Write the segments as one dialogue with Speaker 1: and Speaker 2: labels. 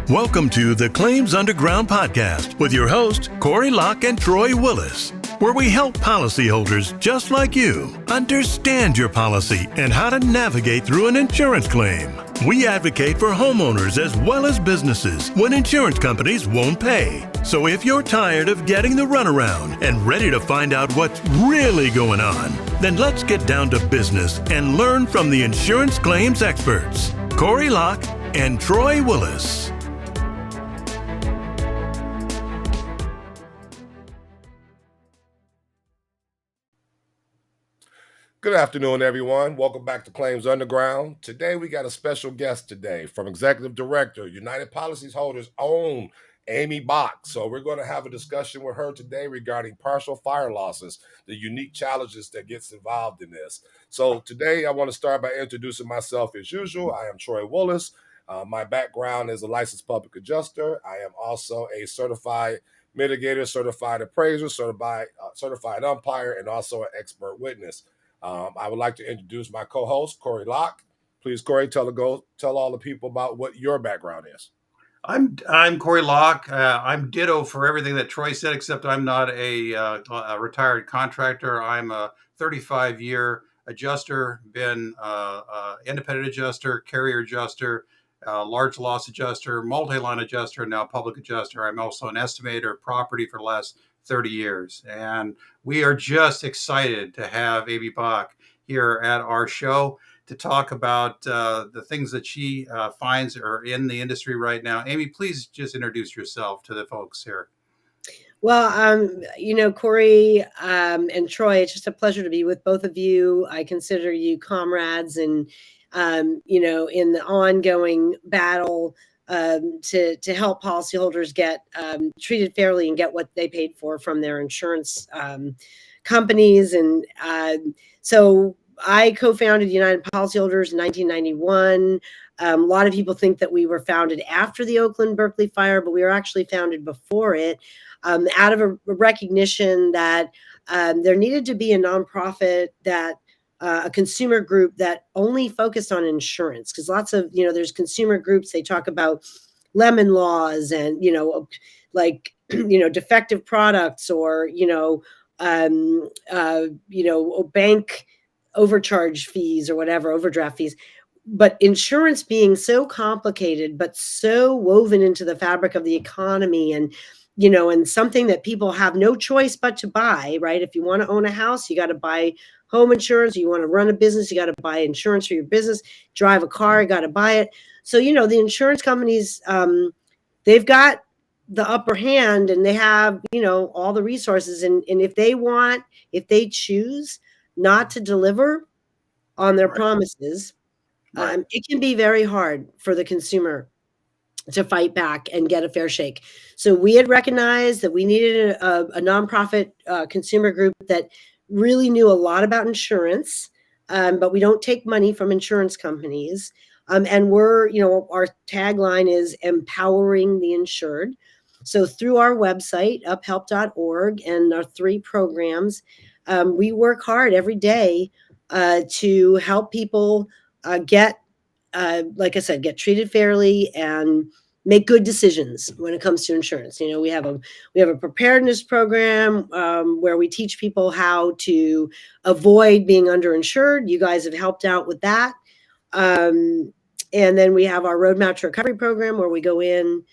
Speaker 1: Welcome to the Claims Underground podcast with your hosts, Corey Locke and Troy Willis, where we help policyholders just like you understand your policy and how to navigate through an insurance claim. We advocate for homeowners as well as businesses when insurance companies won't pay. So if you're tired of getting the runaround and ready to find out what's really going on, then let's get down to business and learn from the insurance claims experts, Corey Locke and Troy Willis.
Speaker 2: Good afternoon, everyone. Welcome back to Claims Underground. Today, we got a special guest today from Executive Director, United Policyholders' own Amy Bach. So we're going to have a discussion with her today regarding partial fire losses, the unique challenges that gets involved in this. So today, I want to start by introducing myself as usual. I am Troy Willis. My background is a licensed public adjuster. I am also a certified mitigator, certified appraiser, certified umpire, and also an expert witness. I would like to introduce my co-host, Corey Locke. Please, Corey, tell all the people about what your background is.
Speaker 3: I'm Corey Locke. I'm ditto for everything that Troy said, except I'm not a retired contractor. I'm a 35-year adjuster, been independent adjuster, carrier adjuster, large loss adjuster, multi-line adjuster, and now public adjuster. I'm also an estimator of property for the last 30 years. And we are just excited to have Amy Bach here at our show to talk about the things that she finds are in the industry right now. Amy, please just introduce yourself to the folks here.
Speaker 4: Well, Corey and Troy, it's just a pleasure to be with both of you. I consider you comrades and, in the ongoing battle to help policyholders get treated fairly and get what they paid for from their insurance companies. And so I co-founded United Policyholders in 1991. A lot of people think that we were founded after the Oakland Berkeley fire, but we were actually founded before it, out of a recognition that there needed to be a nonprofit that a consumer group that only focused on insurance, because lots of, there's consumer groups, they talk about lemon laws and, defective products or, bank overcharge fees or whatever, overdraft fees. But insurance being so complicated, but so woven into the fabric of the economy and, and something that people have no choice but to buy, right? If you want to own a house, you got to buy home insurance. You want to run a business, you got to buy insurance for your business. Drive a car, you got to buy it. So, the insurance companies, they've got the upper hand and they have, all the resources. And if they choose not to deliver on their promises, it can be very hard for the consumer to fight back and get a fair shake. So we had recognized that we needed a nonprofit consumer group that really knew a lot about insurance, but we don't take money from insurance companies. And we're, our tagline is empowering the insured. So through our website, uphelp.org, and our 3 programs, we work hard every day to help people get, like I said, get treated fairly and make good decisions when it comes to insurance. We have a preparedness program where we teach people how to avoid being underinsured. You guys have helped out with that. And then we have our Roadmap to Recovery program where we go in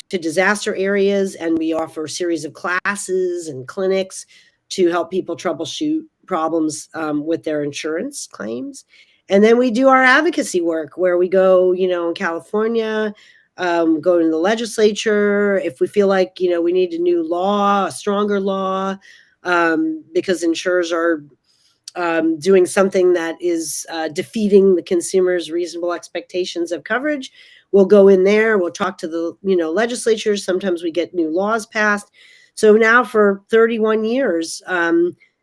Speaker 4: to disaster areas and we offer a series of classes and clinics to help people troubleshoot problems with their insurance claims. And then we do our advocacy work where we go, in California, go to the legislature if we feel like, we need a new law, a stronger law, because insurers are doing something that is defeating the consumer's reasonable expectations of coverage. We'll go in there, we'll talk to the, legislatures. Sometimes we get new laws passed. So now for 31 years,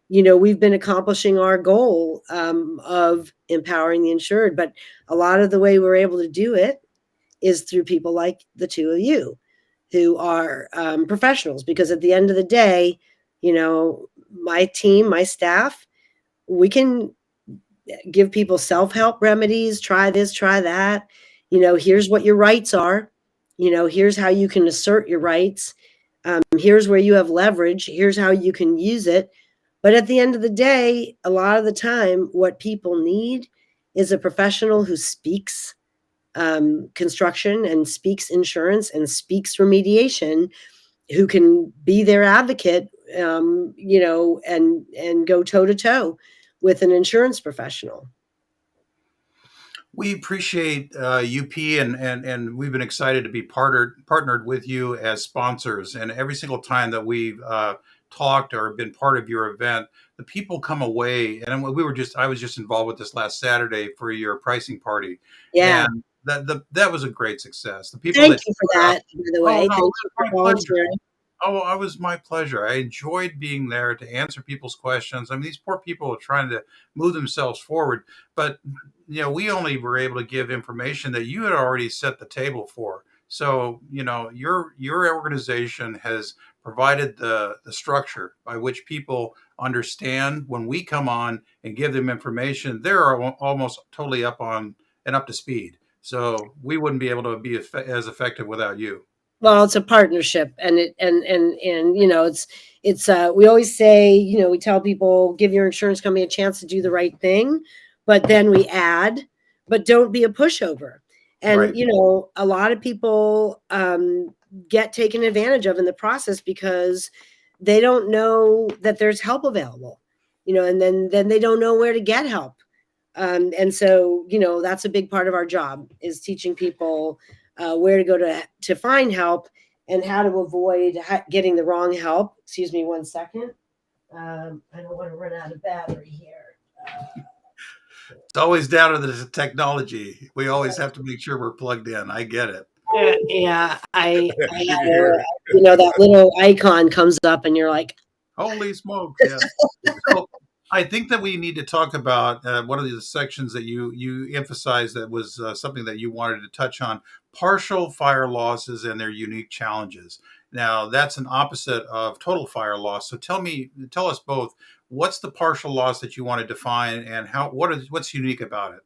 Speaker 4: we've been accomplishing our goal of empowering the insured. But a lot of the way we're able to do it is through people like the two of you who are professionals. Because at the end of the day, my team, my staff, we can give people self-help remedies, try this, try that. Here's what your rights are. Here's how you can assert your rights. Here's where you have leverage. Here's how you can use it. But at the end of the day, a lot of the time, what people need is a professional who speaks construction and speaks insurance and speaks remediation, who can be their advocate, and go toe to toe with an insurance professional.
Speaker 3: We appreciate UP, and we've been excited to be partnered with you as sponsors. And every single time that we've talked or been part of your event, the people come away. And I was just involved with this last Saturday for your pricing party,
Speaker 4: Yeah.
Speaker 3: and that was a great success. The people
Speaker 4: Thank
Speaker 3: that
Speaker 4: you for
Speaker 3: showed up.
Speaker 4: that, by the
Speaker 3: Oh
Speaker 4: way.
Speaker 3: no, it
Speaker 4: Thank
Speaker 3: was
Speaker 4: you for
Speaker 3: my pleasure.
Speaker 4: volunteering.
Speaker 3: Oh, it was my pleasure. I enjoyed being there to answer people's questions. I mean, these poor people are trying to move themselves forward, but we only were able to give information that you had already set the table for. So, your organization has provided the structure by which people understand when we come on and give them information, they're almost totally up to speed. So we wouldn't be able to be as effective without you.
Speaker 4: Well, it's a partnership, and it's we always say, we tell people, give your insurance company a chance to do the right thing, but then we add, but don't be a pushover. And
Speaker 3: Right.
Speaker 4: A lot of people get taken advantage of in the process because they don't know that there's help available, and then they don't know where to get help. And so, that's a big part of our job, is teaching people where to go to find help, and how to avoid getting the wrong help. Excuse me 1 second. I don't want to run out of battery here.
Speaker 3: It's always down to the technology. We always have to make sure we're plugged in. I get it.
Speaker 4: Yeah, I
Speaker 2: You can hear it.
Speaker 4: that little icon comes up, and you're like,
Speaker 3: Holy smokes! Yeah. So I think that we need to talk about one of the sections that you emphasized that was something that you wanted to touch on: partial fire losses and their unique challenges. Now, that's an opposite of total fire loss. So tell us both, what's the partial loss that you want to define, and what's unique about it?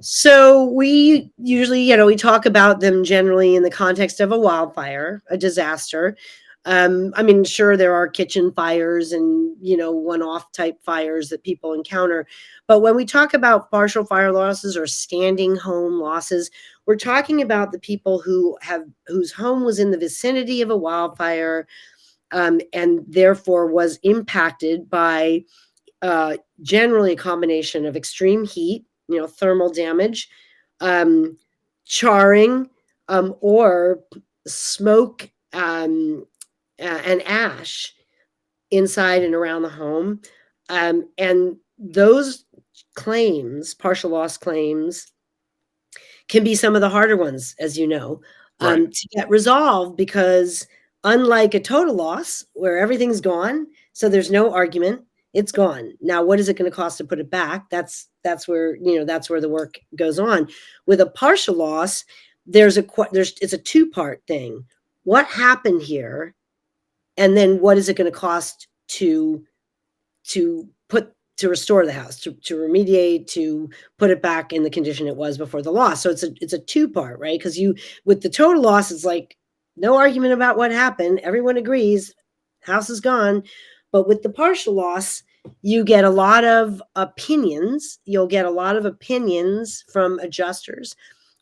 Speaker 4: So we usually, we talk about them generally in the context of a wildfire, a disaster. I mean, sure, there are kitchen fires and, one-off type fires that people encounter. But when we talk about partial fire losses or standing home losses, we're talking about the people whose home was in the vicinity of a wildfire, and therefore was impacted by generally a combination of extreme heat, thermal damage, charring, or smoke, and ash inside and around the home. And those claims, partial loss claims, can be some of the harder ones, as you know,
Speaker 3: Right.
Speaker 4: to get resolved, because unlike a total loss where everything's gone, so there's no argument, it's gone. Now, what is it going to cost to put it back? That's where the work goes on. With a partial loss, it's a two-part thing. What happened here, and then what is it going to cost to restore the house, to remediate, to put it back in the condition it was before the loss. So it's a two-part, right? Because with the total loss, it's like no argument about what happened. Everyone agrees, house is gone. But with the partial loss, you get a lot of opinions. You'll get a lot of opinions from adjusters.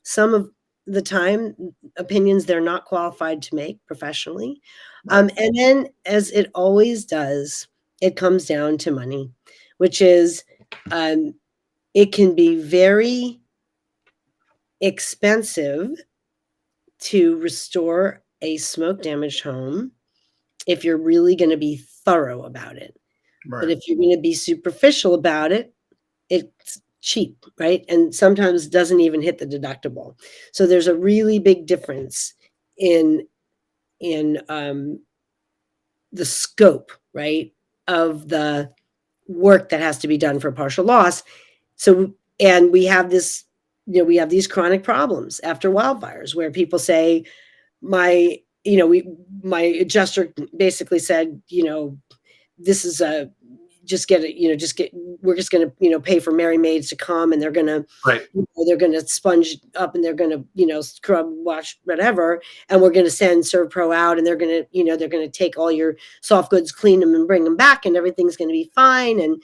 Speaker 4: Some of the time, opinions they're not qualified to make professionally.
Speaker 3: Right.
Speaker 4: And then, as it always does, it comes down to money, which is, it can be very expensive to restore a smoke damaged home if you're really going to be thorough about it.
Speaker 3: Right.
Speaker 4: But if you're going to be superficial about it, it's cheap, right? And sometimes doesn't even hit the deductible. So there's a really big difference in the scope, right, of the work that has to be done for partial loss. So, and we have this, we have these chronic problems after wildfires where people say, my adjuster basically said, this is we're just going to, pay for Merry Maids to come, and they're going to,
Speaker 3: Right.
Speaker 4: they're going to sponge up, and they're going to, scrub, wash, whatever. And we're going to send ServPro out, and they're going to take all your soft goods, clean them, and bring them back, and everything's going to be fine. And,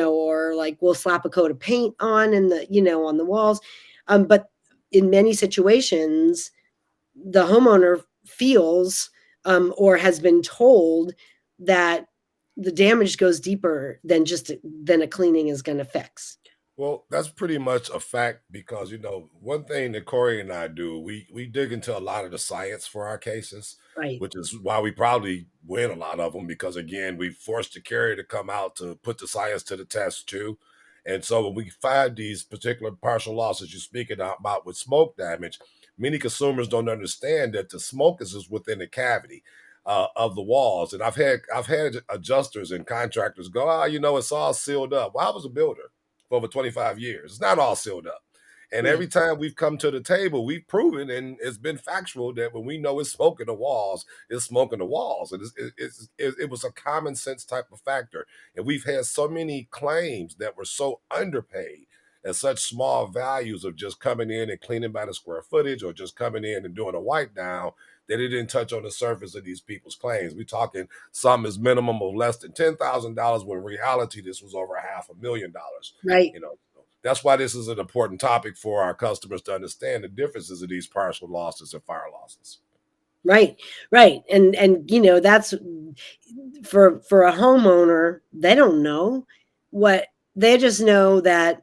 Speaker 4: or like we'll slap a coat of paint on on the walls. But in many situations, the homeowner feels, or has been told, that the damage goes deeper than a cleaning is going to fix.
Speaker 2: Well, that's pretty much a fact because one thing that Corey and I do, we dig into a lot of the science for our cases,
Speaker 4: Right.
Speaker 2: which is why we probably win a lot of them because again, we forced the carrier to come out to put the science to the test too. And so when we find these particular partial losses you're speaking about with smoke damage, many consumers don't understand that the smoke is just within the cavity of the walls. And I've had adjusters and contractors go, it's all sealed up. Well, I was a builder for over 25 years. It's not all sealed up. And
Speaker 4: Yeah.
Speaker 2: every time we've come to the table, we've proven, and it's been factual, that when we know it's smoke in the walls, it's smoke in the walls. And it was a common sense type of factor. And we've had so many claims that were so underpaid at such small values of just coming in and cleaning by the square footage or just coming in and doing a wipe down that it didn't touch on the surface of these people's claims. We're talking some as minimum of less than $10,000 when in reality this was over $500,000.
Speaker 4: Right.
Speaker 2: That's why this is an important topic for our customers to understand the differences of these partial losses and fire losses.
Speaker 4: Right. And that's for a homeowner, they don't know what, they just know that,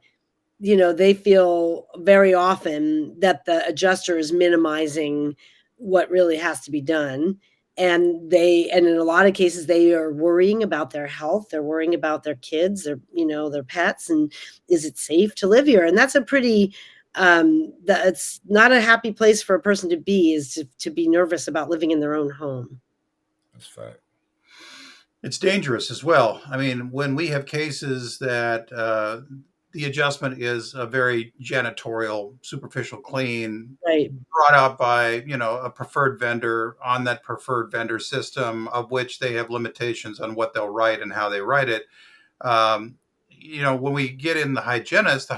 Speaker 4: they feel very often that the adjuster is minimizing what really has to be done. And in a lot of cases, they are worrying about their health. They're worrying about their kids, their pets, and is it safe to live here? And that's a pretty, that's not a happy place for a person to be, is to be nervous about living in their own home.
Speaker 2: That's fact.
Speaker 3: It's dangerous as well. I mean, when we have cases that the adjustment is a very janitorial, superficial clean,
Speaker 4: Right,
Speaker 3: brought out by, a preferred vendor on that preferred vendor system, of which they have limitations on what they'll write and how they write it. When we get in the hygienist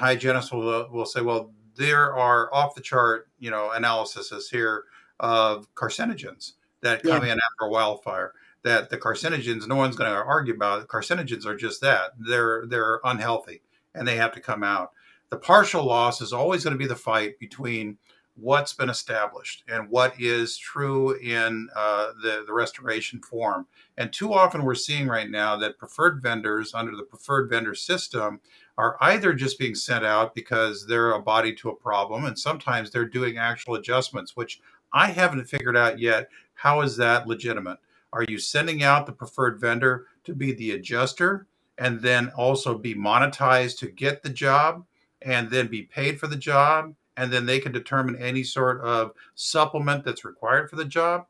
Speaker 3: will say, well, there are off the chart, analyses here of carcinogens that come in after a wildfire. That the carcinogens, no one's going to argue about it. Carcinogens are just that. They're unhealthy and they have to come out. The partial loss is always going to be the fight between what's been established and what is true in the restoration form. And too often we're seeing right now that preferred vendors under the preferred vendor system are either just being sent out because they're a body to a problem, and sometimes they're doing actual adjustments, which I haven't figured out yet. How is that legitimate? Are you sending out the preferred vendor to be the adjuster and then also be monetized to get the job and then be paid for the job? And then they can determine any sort of supplement that's required for the job.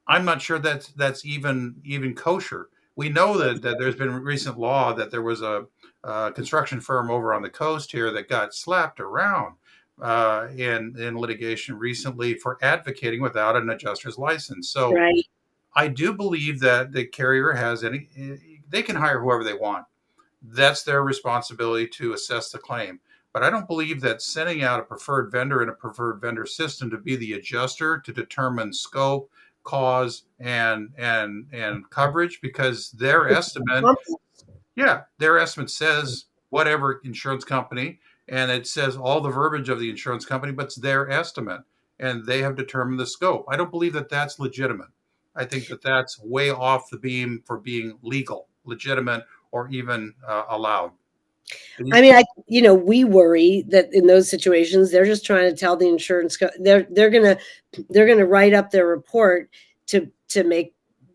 Speaker 3: I'm not sure that's even kosher. We know that there's been recent law that there was a construction firm over on the coast here that got slapped around in litigation recently for advocating without an adjuster's license. So
Speaker 4: right.
Speaker 3: I do believe that the carrier they can hire whoever they want. That's their responsibility to assess the claim. But I don't believe that sending out a preferred vendor in a preferred vendor system to be the adjuster to determine scope, cause, and coverage, because their estimate says whatever insurance company, and it says all the verbiage of the insurance company, but it's their estimate, and they have determined the scope. I don't believe that that's legitimate. I think that that's way off the beam for being legal, legitimate, or even allowed.
Speaker 4: I mean, we worry that in those situations, they're just trying to tell the insurance they're gonna write up their report to make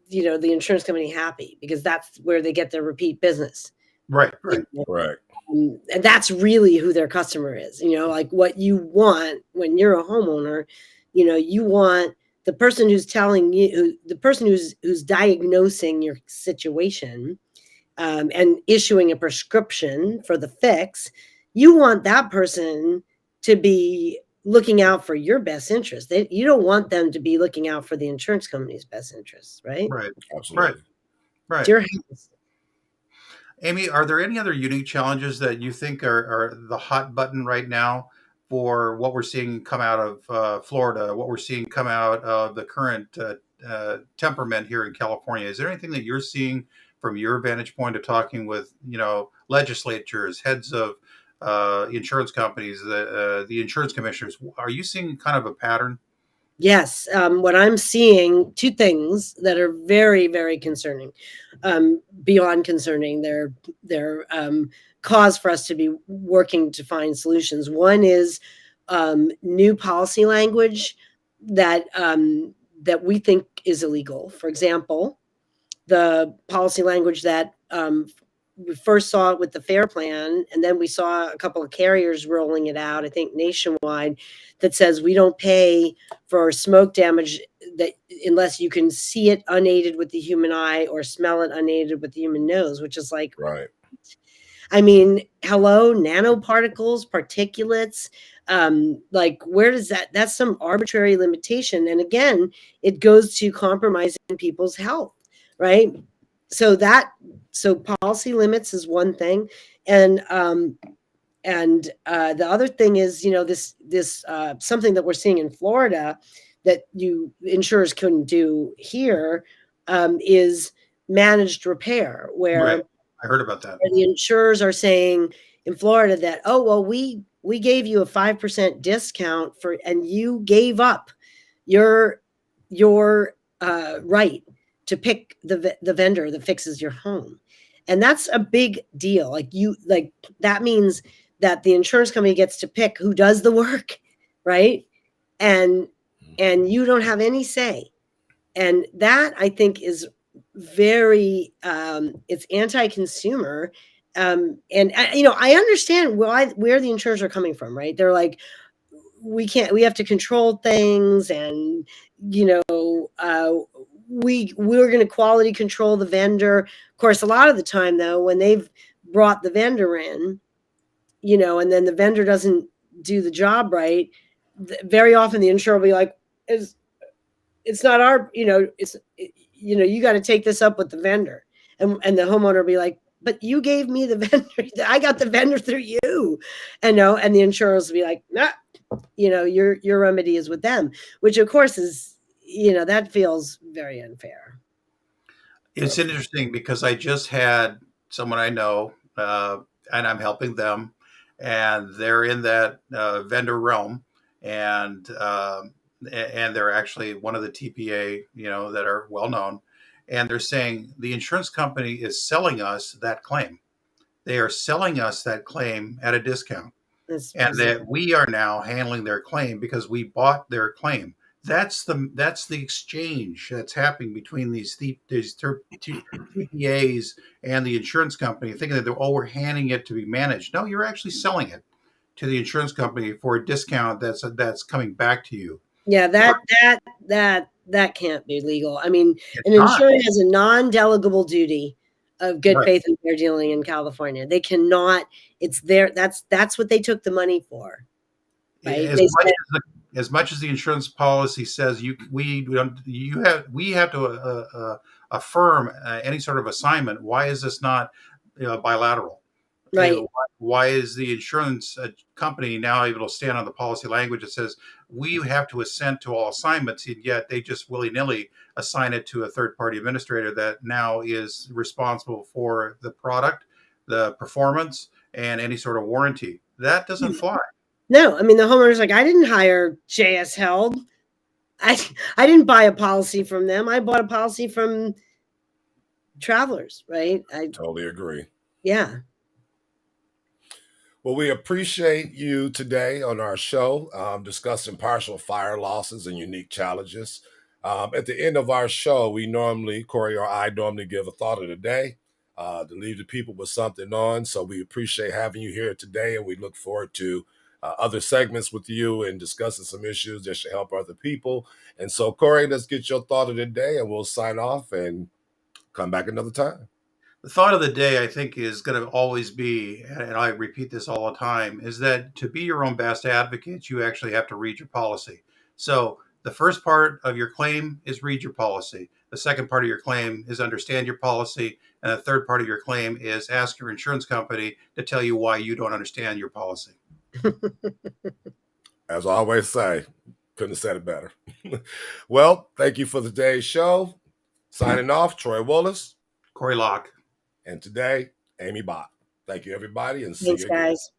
Speaker 4: the insurance company happy, because that's where they get their repeat business.
Speaker 3: Right.
Speaker 4: And that's really who their customer is. Like what you want when you're a homeowner, you want the person who's telling you, the person who's diagnosing your situation, and issuing a prescription for the fix. You want that person to be looking out for your best interest. You don't want them to be looking out for the insurance company's best interests, right?
Speaker 3: Right.
Speaker 2: Absolutely.
Speaker 3: Right.
Speaker 4: It's your house.
Speaker 3: Amy, are there any other unique challenges that you think are the hot button right now for what we're seeing come out of Florida, what we're seeing come out of the current temperament here in California? Is there anything that you're seeing from your vantage point of talking with, legislatures, heads of insurance companies, the insurance commissioners? Are you seeing kind of a pattern?
Speaker 4: Yes, what I'm seeing, two things that are very, very concerning, beyond concerning. They're cause for us to be working to find solutions. One is new policy language that we think is illegal. For example, the policy language that we first saw it with the FAIR plan, and then we saw a couple of carriers rolling it out, I think nationwide, that says we don't pay for smoke damage that unless you can see it unaided with the human eye or smell it unaided with the human nose, which is like,
Speaker 2: Right.
Speaker 4: I mean, hello, nanoparticles, particulates. Like, where does that's some arbitrary limitation? And again, it goes to compromising people's health, right? So policy limits is one thing, and the other thing is, this something that we're seeing in Florida that insurers couldn't do here, is managed repair,
Speaker 3: Right.
Speaker 4: where
Speaker 3: I heard about that.
Speaker 4: the insurers are saying in Florida that, oh, well, we gave you a 5% discount and you gave up your right to pick the vendor that fixes your home. And that's a big deal. Like that means that the insurance company gets to pick who does the work, right? And you don't have any say. And that, I think, is very it's anti-consumer. And I understand where the insurers are coming from, right? They're like, we have to control things, and we're going to quality control the vendor. Of course, a lot of the time, though, when they've brought the vendor in, and then the vendor doesn't do the job right, very often the insurer will be like, it's not our, you got to take this up with the vendor. And the homeowner will be like, but you gave me the vendor. I got the vendor through you. And the insurers will be like, nah, your remedy is with them, which of course is, that feels very unfair.
Speaker 3: It's interesting because I just had someone I know, and I'm helping them, and they're in that vendor realm, and they're actually one of the TPA, that are well known, and they're saying the insurance company is selling us that claim. They are selling us that claim at a discount, and that we are now handling their claim because we bought their claim. That's the exchange that's happening between these TPAs and the insurance company, thinking that we're handing it to be managed. No, you're actually selling it to the insurance company for a discount that's coming back to you.
Speaker 4: Yeah, that can't be legal. I mean,
Speaker 3: It's
Speaker 4: an
Speaker 3: not.
Speaker 4: insurer has a non-delegable duty of good
Speaker 3: Right.
Speaker 4: faith and fair dealing in California. They cannot. It's there. That's what they took the money for, right?
Speaker 3: As much as the insurance policy says we have to affirm any sort of assignment. Why is this not bilateral?
Speaker 4: Right.
Speaker 3: Why is the insurance company now able to stand on the policy language that says we have to assent to all assignments, and yet they just willy-nilly assign it to a third-party administrator that now is responsible for the product, the performance, and any sort of warranty? That doesn't fly.
Speaker 4: No, I mean, the homeowner's like, I didn't hire JS Held. I didn't buy a policy from them. I bought a policy from Travelers, right? I
Speaker 2: Totally agree.
Speaker 4: Yeah.
Speaker 2: Well, we appreciate you today on our show, discussing partial fire losses and unique challenges. At the end of our show, Corey or I normally give a thought of the day to leave the people with something on. So we appreciate having you here today, and we look forward to other segments with you and discussing some issues that should help other people. And so, Corey, let's get your thought of the day, and we'll sign off and come back another time.
Speaker 3: The thought of the day, I think, is going to always be, and I repeat this all the time, is that to be your own best advocate, you actually have to read your policy. So The first part of your claim is read your policy. The second part of your claim is understand your policy. And the third part of your claim is ask your insurance company to tell you why you don't understand your policy.
Speaker 2: As I always say, couldn't have said it better. Well, thank you for today's show. Signing off, Troy Willis.
Speaker 3: Corey Locke.
Speaker 2: And today, Amy Bach. Thank you, everybody, and see
Speaker 4: Thanks,
Speaker 2: you again.
Speaker 4: guys.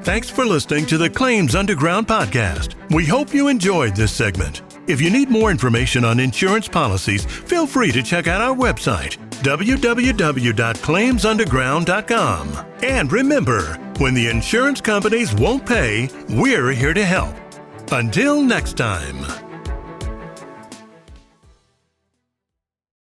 Speaker 1: Thanks for listening to the Claims Underground podcast. We hope you enjoyed this segment. If you need more information on insurance policies, feel free to check out our website, www.claimsunderground.com. And remember, when the insurance companies won't pay, we're here to help. Until next time.